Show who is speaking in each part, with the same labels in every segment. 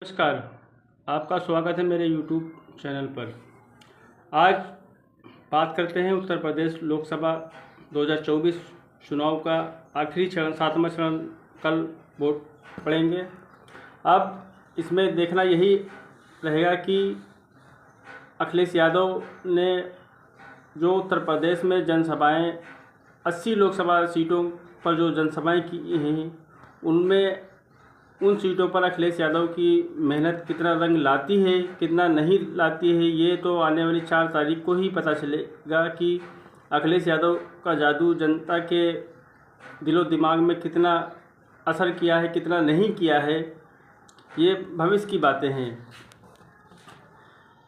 Speaker 1: नमस्कार। आपका स्वागत है मेरे YouTube चैनल पर। आज बात करते हैं उत्तर प्रदेश लोकसभा 2024 चुनाव का आखिरी चरण, 7वां चरण। कल वोट पड़ेंगे। अब इसमें देखना यही रहेगा कि अखिलेश यादव ने जो उत्तर प्रदेश में जनसभाएं 80 लोकसभा सीटों पर जो जनसभाएं की हैं, उनमें उन सीटों पर अखिलेश यादव की मेहनत कितना रंग लाती है, कितना नहीं लाती है, ये तो आने वाली 4 तारीख को ही पता चलेगा कि अखिलेश यादव का जादू जनता के दिलो दिमाग में कितना असर किया है, कितना नहीं किया है। ये भविष्य की बातें हैं।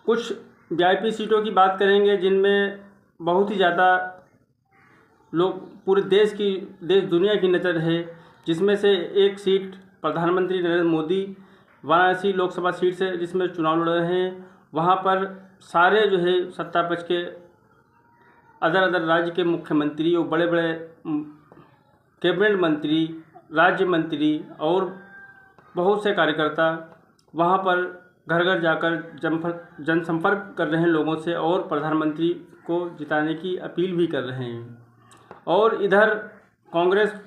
Speaker 1: कुछ वीआईपी सीटों की बात करेंगे जिनमें बहुत ही ज़्यादा लोग, पूरे देश दुनिया की नज़र है, जिसमें से एक सीट प्रधानमंत्री नरेंद्र मोदी वाराणसी लोकसभा सीट से जिसमें चुनाव लड़ रहे हैं। वहाँ पर सारे जो है सत्ता पक्ष के अदर राज्य के मुख्यमंत्री और बड़े बड़े कैबिनेट मंत्री, राज्य मंत्री और बहुत से कार्यकर्ता वहाँ पर घर घर जाकर जनसंपर्क कर रहे हैं लोगों से और प्रधानमंत्री को जिताने की अपील भी कर रहे हैं। और इधर कांग्रेस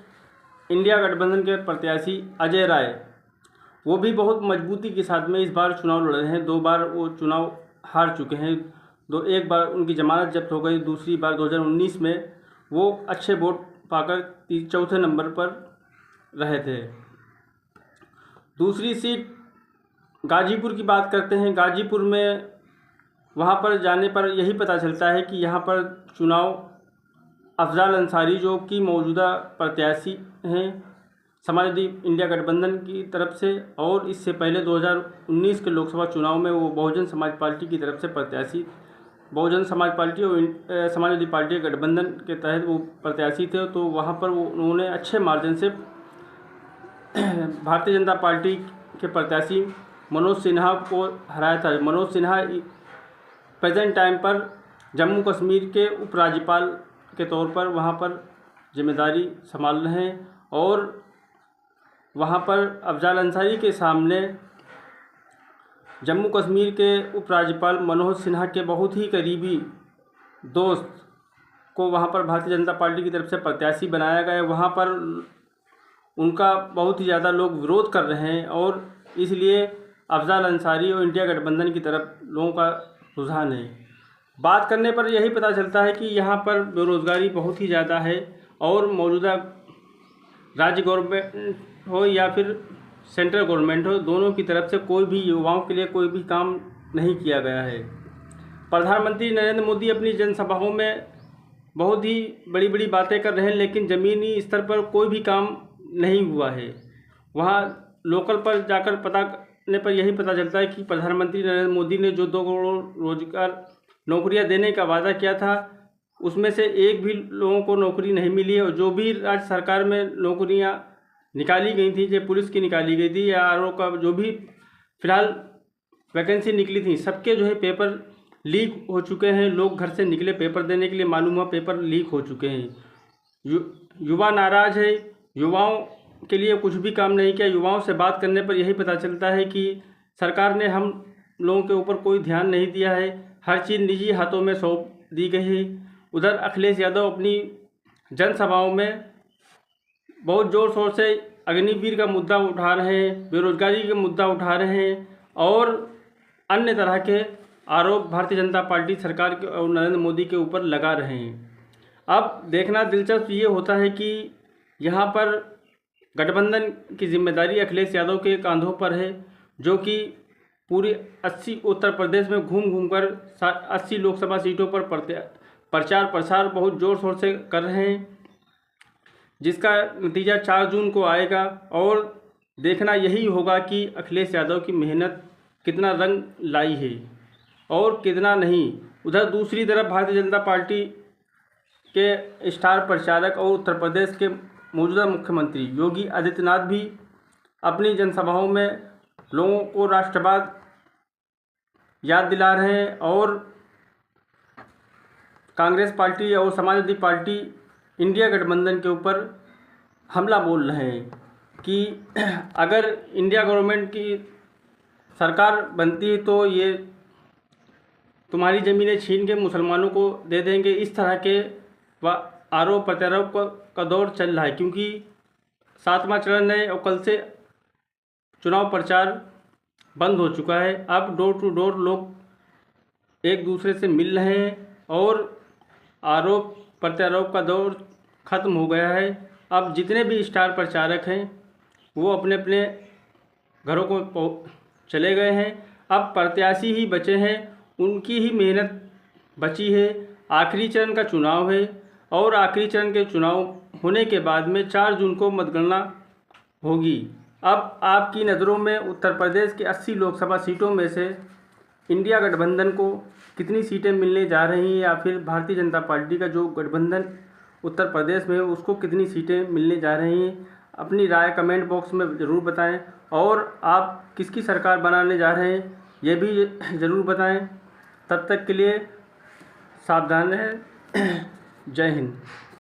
Speaker 1: इंडिया गठबंधन के प्रत्याशी अजय राय, वो भी बहुत मजबूती के साथ में इस बार चुनाव लड़ रहे हैं। 2 बार वो चुनाव हार चुके हैं। एक बार उनकी जमानत जब्त हो गई, दूसरी बार 2019 में वो अच्छे वोट पाकर 4थे नंबर पर रहे थे। दूसरी सीट गाजीपुर की बात करते हैं। गाजीपुर में वहाँ पर जाने पर यही पता चलता है कि यहाँ पर चुनाव अफजाल अंसारी, जो कि मौजूदा प्रत्याशी हैं समाजवादी इंडिया गठबंधन की तरफ से, और इससे पहले 2019 के लोकसभा चुनाव में वो बहुजन समाज पार्टी की तरफ से प्रत्याशी, बहुजन समाज पार्टी और समाजवादी पार्टी गठबंधन के तहत वो प्रत्याशी थे। तो वहाँ पर उन्होंने अच्छे मार्जिन से भारतीय जनता पार्टी के प्रत्याशी मनोज सिन्हा को हराया था। मनोज सिन्हा प्रेजेंट टाइम पर जम्मू कश्मीर के उपराज्यपाल के तौर पर वहाँ पर जिम्मेदारी संभाल रहे हैं और वहाँ पर अफजाल अंसारी के सामने जम्मू कश्मीर के उपराज्यपाल मनोज सिन्हा के बहुत ही करीबी दोस्त को वहाँ पर भारतीय जनता पार्टी की तरफ से प्रत्याशी बनाया गया है। वहाँ पर उनका बहुत ही ज़्यादा लोग विरोध कर रहे हैं और इसलिए अफजाल अंसारी और इंडिया गठबंधन की तरफ लोगों का रुझान है। बात करने पर यही पता चलता है कि यहाँ पर बेरोज़गारी बहुत ही ज़्यादा है और मौजूदा राज्य गवर्नमेंट हो या फिर सेंट्रल गवर्नमेंट हो, दोनों की तरफ से कोई भी युवाओं के लिए कोई भी काम नहीं किया गया है। प्रधानमंत्री नरेंद्र मोदी अपनी जनसभाओं में बहुत ही बड़ी बड़ी बातें कर रहे हैं, लेकिन ज़मीनी स्तर पर कोई भी काम नहीं हुआ है। वहाँ लोकल पर जाकर पता करने पर यही पता चलता है कि प्रधानमंत्री नरेंद्र मोदी ने जो 2 करोड़ रोजगार नौकरियां देने का वादा किया था, उसमें से एक भी लोगों को नौकरी नहीं मिली है। और जो भी राज्य सरकार में नौकरियां निकाली गई थी, चाहे पुलिस की निकाली गई थी या आरओ का जो भी फिलहाल वैकेंसी निकली थी, सबके जो है पेपर लीक हो चुके हैं। लोग घर से निकले पेपर देने के लिए, मालूम हुआ पेपर लीक हो चुके हैं। युवा नाराज़ है, युवाओं के लिए कुछ भी काम नहीं किया। युवाओं से बात करने पर यही पता चलता है कि सरकार ने हम लोगों के ऊपर कोई ध्यान नहीं दिया है, हर चीज़ निजी हाथों में सौंप दी गई है। उधर अखिलेश यादव अपनी जनसभाओं में बहुत ज़ोर शोर से अग्निवीर का मुद्दा उठा रहे हैं, बेरोजगारी का मुद्दा उठा रहे हैं और अन्य तरह के आरोप भारतीय जनता पार्टी सरकार के और नरेंद्र मोदी के ऊपर लगा रहे हैं। अब देखना दिलचस्प ये होता है कि यहाँ पर गठबंधन की जिम्मेदारी अखिलेश यादव के कंधों पर है, जो कि पूरी 80 उत्तर प्रदेश में घूम कर 80 लोकसभा सीटों पर प्रचार प्रसार बहुत ज़ोर शोर से कर रहे हैं, जिसका नतीजा 4 जून को आएगा। और देखना यही होगा कि अखिलेश यादव की मेहनत कितना रंग लाई है और कितना नहीं। उधर दूसरी तरफ भारतीय जनता पार्टी के स्टार प्रचारक और उत्तर प्रदेश के मौजूदा मुख्यमंत्री योगी आदित्यनाथ भी अपनी जनसभाओं में लोगों को राष्ट्रवाद याद दिला रहे हैं और कांग्रेस पार्टी और समाजवादी पार्टी इंडिया गठबंधन के ऊपर हमला बोल रहे हैं कि अगर इंडिया गवर्नमेंट की सरकार बनती है तो ये तुम्हारी ज़मीनें छीन के मुसलमानों को दे देंगे, इस तरह के व आरोप प्रत्यारोप का दौर चल रहा है। क्योंकि 7वां चरण है और कल से चुनाव प्रचार बंद हो चुका है। अब डोर टू डोर लोग एक दूसरे से मिल रहे हैं और आरोप प्रत्यारोप का दौर ख़त्म हो गया है। अब जितने भी स्टार प्रचारक हैं वो अपने अपने घरों को चले गए हैं। अब प्रत्याशी ही बचे हैं, उनकी ही मेहनत बची है। आखिरी चरण का चुनाव है और आखिरी चरण के चुनाव होने के बाद में 4 जून को मतगणना होगी। अब आपकी नज़रों में उत्तर प्रदेश के 80 लोकसभा सीटों में से इंडिया गठबंधन को कितनी सीटें मिलने जा रही हैं, या फिर भारतीय जनता पार्टी का जो गठबंधन उत्तर प्रदेश में है उसको कितनी सीटें मिलने जा रही हैं? अपनी राय कमेंट बॉक्स में ज़रूर बताएं और आप किसकी सरकार बनाने जा रहे हैं ये भी ज़रूर बताएं। तब तक के लिए सावधान रहें। जय हिंद।